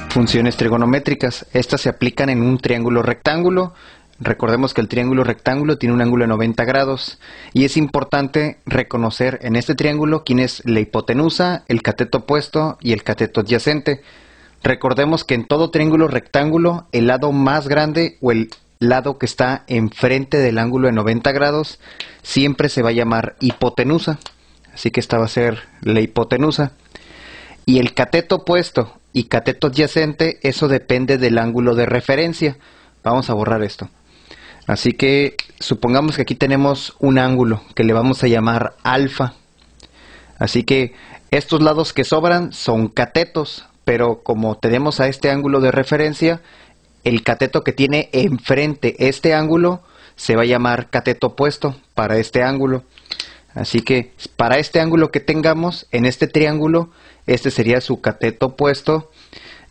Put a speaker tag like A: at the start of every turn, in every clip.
A: Funciones trigonométricas. Estas se aplican en un triángulo rectángulo. Recordemos que el triángulo rectángulo tiene un ángulo de 90 grados y es importante reconocer en este triángulo quién es la hipotenusa, el cateto opuesto y el cateto adyacente. Recordemos que en todo triángulo rectángulo el lado más grande o el lado que está enfrente del ángulo de 90 grados siempre se va a llamar hipotenusa. Así que esta va a ser la hipotenusa. Y el cateto opuesto y cateto adyacente, eso depende del ángulo de referencia. Vamos a borrar esto. Así que supongamos que aquí tenemos un ángulo que le vamos a llamar alfa. Así que estos lados que sobran son catetos, pero como tenemos a este ángulo de referencia, el cateto que tiene enfrente este ángulo se va a llamar cateto opuesto para este ángulo. Así que para este ángulo que tengamos en este triángulo, este sería su cateto opuesto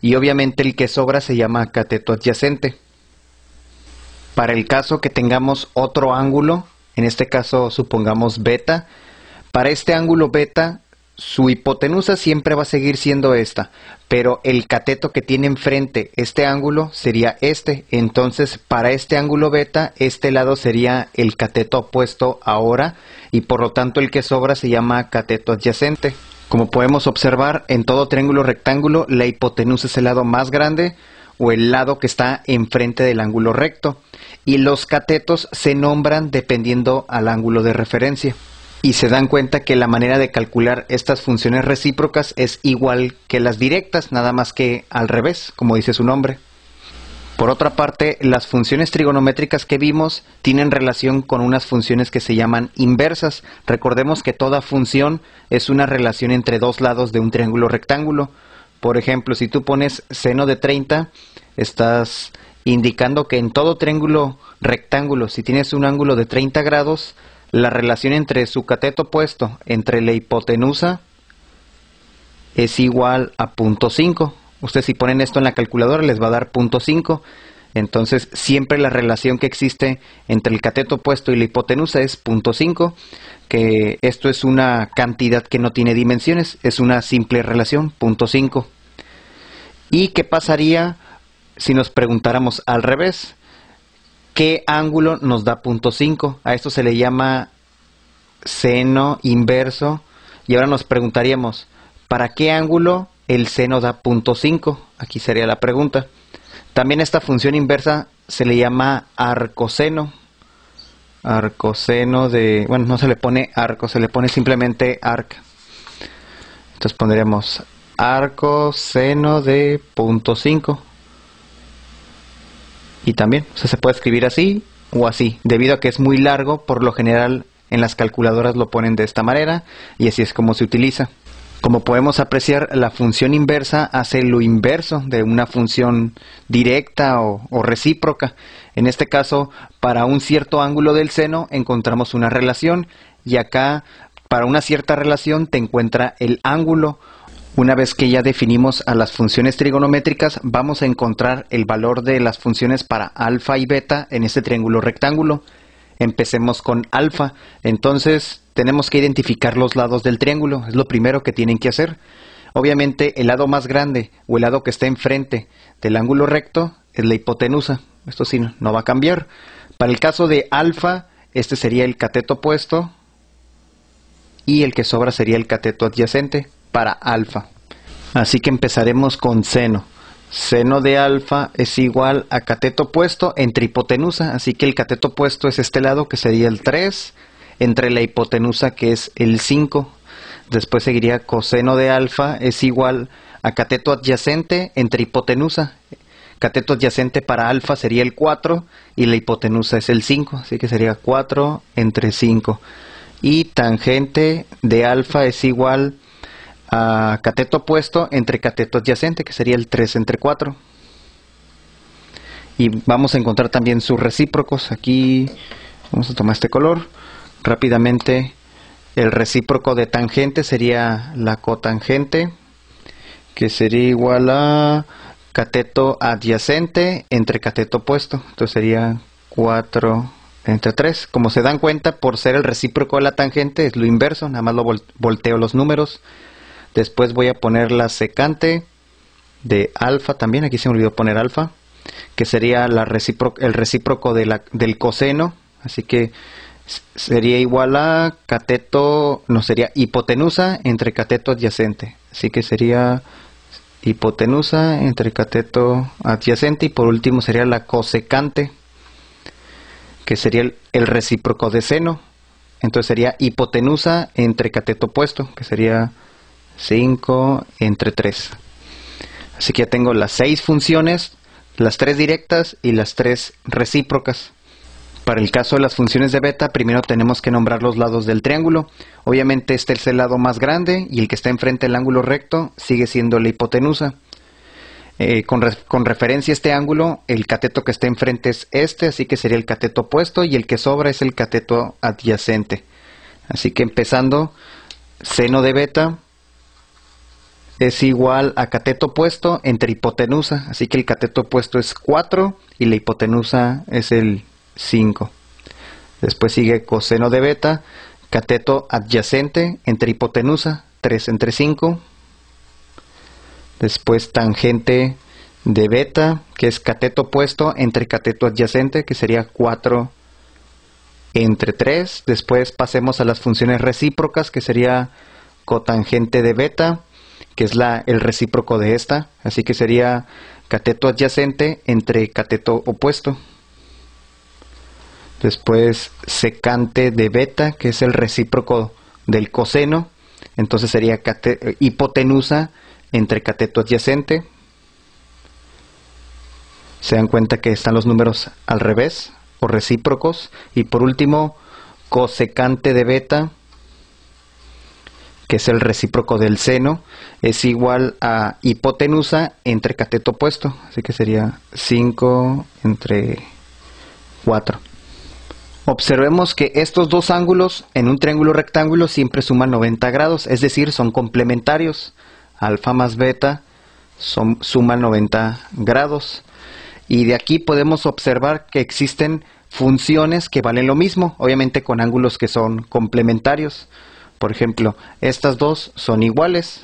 A: y obviamente el que sobra se llama cateto adyacente. Para el caso que tengamos otro ángulo, en este caso supongamos beta, para este ángulo beta su hipotenusa siempre va a seguir siendo esta, pero el cateto que tiene enfrente este ángulo sería este. Entonces para este ángulo beta, este lado sería el cateto opuesto ahora y por lo tanto el que sobra se llama cateto adyacente. Como podemos observar, en todo triángulo rectángulo la hipotenusa es el lado más grande o el lado que está enfrente del ángulo recto y los catetos se nombran dependiendo al ángulo de referencia. Y se dan cuenta que la manera de calcular estas funciones recíprocas es igual que las directas, nada más que al revés, como dice su nombre. Por otra parte, las funciones trigonométricas que vimos tienen relación con unas funciones que se llaman inversas. Recordemos que toda función es una relación entre dos lados de un triángulo rectángulo. Por ejemplo, si tú pones seno de 30, estás indicando que en todo triángulo rectángulo, si tienes un ángulo de 30 grados, la relación entre su cateto opuesto, entre la hipotenusa, es igual a 0.5. Ustedes si ponen esto en la calculadora les va a dar 0.5. Entonces siempre la relación que existe entre el cateto opuesto y la hipotenusa es 0.5, que esto es una cantidad que no tiene dimensiones, es una simple relación, 0.5. ¿Y qué pasaría si nos preguntáramos al revés? ¿Qué ángulo nos da 0.5? A esto se le llama seno inverso. Y ahora nos preguntaríamos, ¿para qué ángulo el seno da 0.5? Aquí sería la pregunta. También esta función inversa se le llama arcoseno. Arcoseno de... Bueno, no se le pone arco, se le pone simplemente arc. Entonces pondríamos arcoseno de 0.5. Y también se puede escribir así o así. Debido a que es muy largo, por lo general en las calculadoras lo ponen de esta manera y así es como se utiliza. Como podemos apreciar, la función inversa hace lo inverso de una función directa o recíproca. En este caso, para un cierto ángulo del seno encontramos una relación y acá para una cierta relación te encuentra el ángulo. Una vez que ya definimos a las funciones trigonométricas, vamos a encontrar el valor de las funciones para alfa y beta en este triángulo rectángulo. Empecemos con alfa. Entonces tenemos que identificar los lados del triángulo, es lo primero que tienen que hacer. Obviamente el lado más grande o el lado que está enfrente del ángulo recto es la hipotenusa. Esto sí no va a cambiar. Para el caso de alfa, este sería el cateto opuesto y el que sobra sería el cateto adyacente para alfa. Así que empezaremos con seno. Seno de alfa es igual a cateto opuesto entre hipotenusa. Así que el cateto opuesto es este lado que sería el 3 entre la hipotenusa que es el 5. Después seguiría coseno de alfa es igual a cateto adyacente entre hipotenusa. Cateto adyacente para alfa sería el 4 y la hipotenusa es el 5. Así que sería 4 entre 5. Y tangente de alfa es igual a cateto opuesto entre cateto adyacente, que sería el 3 entre 4. Y vamos a encontrar también sus recíprocos. Aquí vamos a tomar este color. Rápidamente, el recíproco de tangente sería la cotangente, que sería igual a cateto adyacente entre cateto opuesto. Entonces sería 4 entre 3. Como se dan cuenta, por ser el recíproco de la tangente es lo inverso, nada más lo volteo los números. Después voy a poner la secante de alfa también, aquí se me olvidó poner alfa, que sería el recíproco del coseno, así que sería igual a cateto, no, sería hipotenusa entre cateto adyacente, así que sería hipotenusa entre cateto adyacente, y por último sería la cosecante, que sería el recíproco de seno, entonces sería hipotenusa entre cateto opuesto, que sería 5 entre 3. Así que ya tengo las 6 funciones, las 3 directas y las 3 recíprocas. Para el caso de las funciones de beta, primero tenemos que nombrar los lados del triángulo. Obviamente este es el lado más grande y el que está enfrente del ángulo recto sigue siendo la hipotenusa. Con referencia a este ángulo, el cateto que está enfrente es este, así que sería el cateto opuesto, y el que sobra es el cateto adyacente. Así que empezando, seno de beta es igual a cateto opuesto entre hipotenusa, así que el cateto opuesto es 4 y la hipotenusa es el 5. Después sigue coseno de beta, cateto adyacente entre hipotenusa, 3 entre 5. Después tangente de beta, que es cateto opuesto entre cateto adyacente, que sería 4 entre 3. Después pasemos a las funciones recíprocas, que sería cotangente de beta, que es el recíproco de esta, así que sería cateto adyacente entre cateto opuesto. Después secante de beta, que es el recíproco del coseno, entonces sería hipotenusa entre cateto adyacente. Se dan cuenta que están los números al revés, o recíprocos. Y por último, cosecante de beta, que es el recíproco del seno, es igual a hipotenusa entre cateto opuesto, así que sería 5 entre 4. Observemos que estos dos ángulos en un triángulo rectángulo siempre suman 90 grados, es decir, son complementarios. Alfa más beta suman 90 grados. Y de aquí podemos observar que existen funciones que valen lo mismo, obviamente con ángulos que son complementarios. Por ejemplo, estas dos son iguales,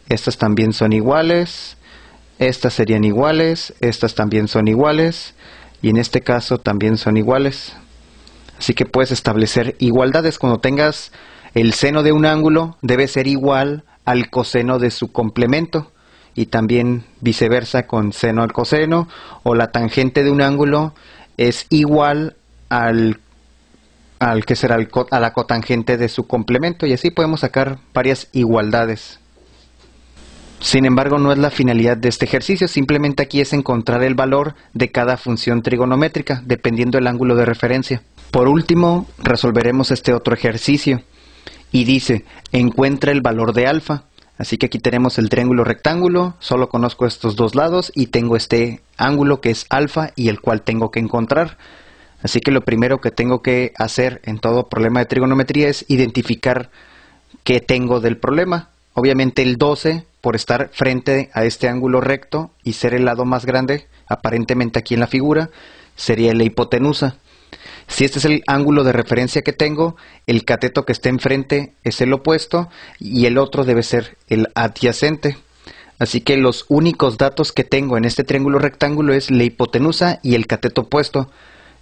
A: estas también son iguales, estas serían iguales, estas también son iguales, y en este caso también son iguales. Así que puedes establecer igualdades. Cuando tengas el seno de un ángulo, debe ser igual al coseno de su complemento, y también viceversa con seno al coseno, o la tangente de un ángulo es igual a la cotangente de su complemento, y así podemos sacar varias igualdades. Sin embargo, no es la finalidad de este ejercicio, simplemente aquí es encontrar el valor de cada función trigonométrica, dependiendo del ángulo de referencia. Por último, resolveremos este otro ejercicio, y dice, encuentra el valor de alfa. Así que aquí tenemos el triángulo rectángulo, solo conozco estos dos lados, y tengo este ángulo que es alfa, y el cual tengo que encontrar. Así que lo primero que tengo que hacer en todo problema de trigonometría es identificar qué tengo del problema. Obviamente el 12, por estar frente a este ángulo recto y ser el lado más grande, aparentemente aquí en la figura, sería la hipotenusa. Si este es el ángulo de referencia que tengo, el cateto que esté enfrente es el opuesto y el otro debe ser el adyacente. Así que los únicos datos que tengo en este triángulo rectángulo es la hipotenusa y el cateto opuesto.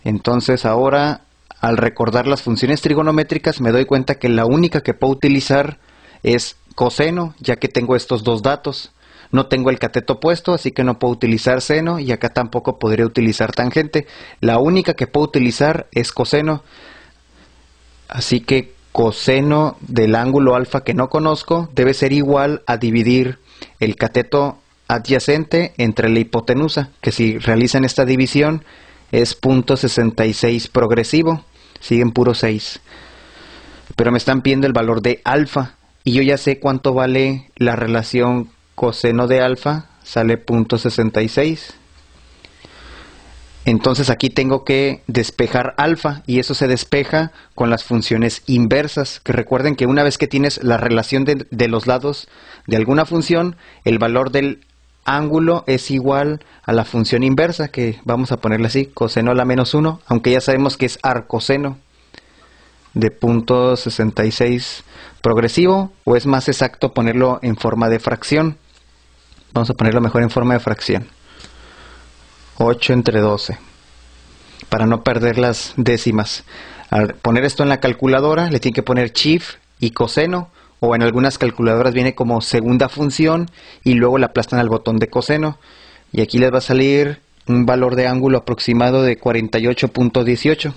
A: Entonces ahora, al recordar las funciones trigonométricas, me doy cuenta que la única que puedo utilizar es coseno, ya que tengo estos dos datos. No tengo el cateto opuesto, así que no puedo utilizar seno, y acá tampoco podría utilizar tangente. La única que puedo utilizar es coseno. Así que coseno del ángulo alfa que no conozco debe ser igual a dividir el cateto adyacente entre la hipotenusa, que si realizan esta división es 0.66 progresivo, siguen puro 6. Pero me están pidiendo el valor de alfa, y yo ya sé cuánto vale la relación coseno de alfa, sale 0.66. Entonces aquí tengo que despejar alfa, y eso se despeja con las funciones inversas, que recuerden que una vez que tienes la relación de los lados de alguna función, el valor del ángulo es igual a la función inversa, que vamos a ponerle así, coseno a la menos 1, aunque ya sabemos que es arcoseno de 0.66 progresivo, o es más exacto ponerlo en forma de fracción. Vamos a ponerlo mejor en forma de fracción. 8 entre 12, para no perder las décimas. Al poner esto en la calculadora, le tienen que poner Shift y coseno, o en algunas calculadoras viene como segunda función y luego la aplastan al botón de coseno. Y aquí les va a salir un valor de ángulo aproximado de 48.18.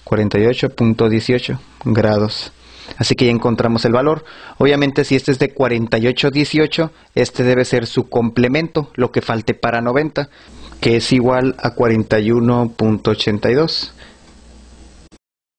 A: 48.18 grados. Así que ya encontramos el valor. Obviamente si este es de 48.18, este debe ser su complemento, lo que falte para 90, que es igual a 41.82.